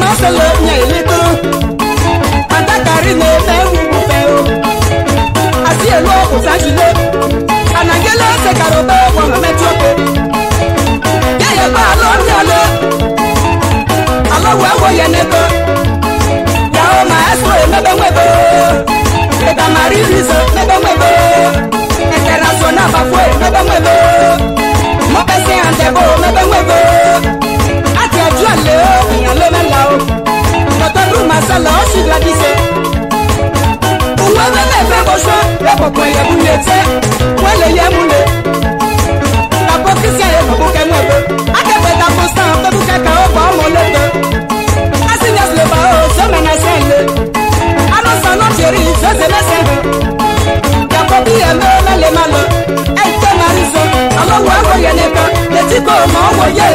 masala nyelito Patakarine mewu feo Asi elo osajile Anangele se karobe wa metiope Yeye ba lo nyale Alo wa yenebe Yao maestro mebe webe Eda maririzo mebe webe International bafwe mebe webe Mopese andebo mebe webe Ati ajua leo Nyan le melao Notodu masala oshi gladise Uwe mebe boshwa Ebo kwenye bunete Mwele ye mune Apokisia ye mabuke mwebe Akebe da postan Bebuke ka oba omolete Asinyas le bao Somene senle Ano sanon jeri Jose mesene Yakobi eme mele malo Eite marizo Alo wewe yeneka Letiko mawo ye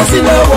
Silo,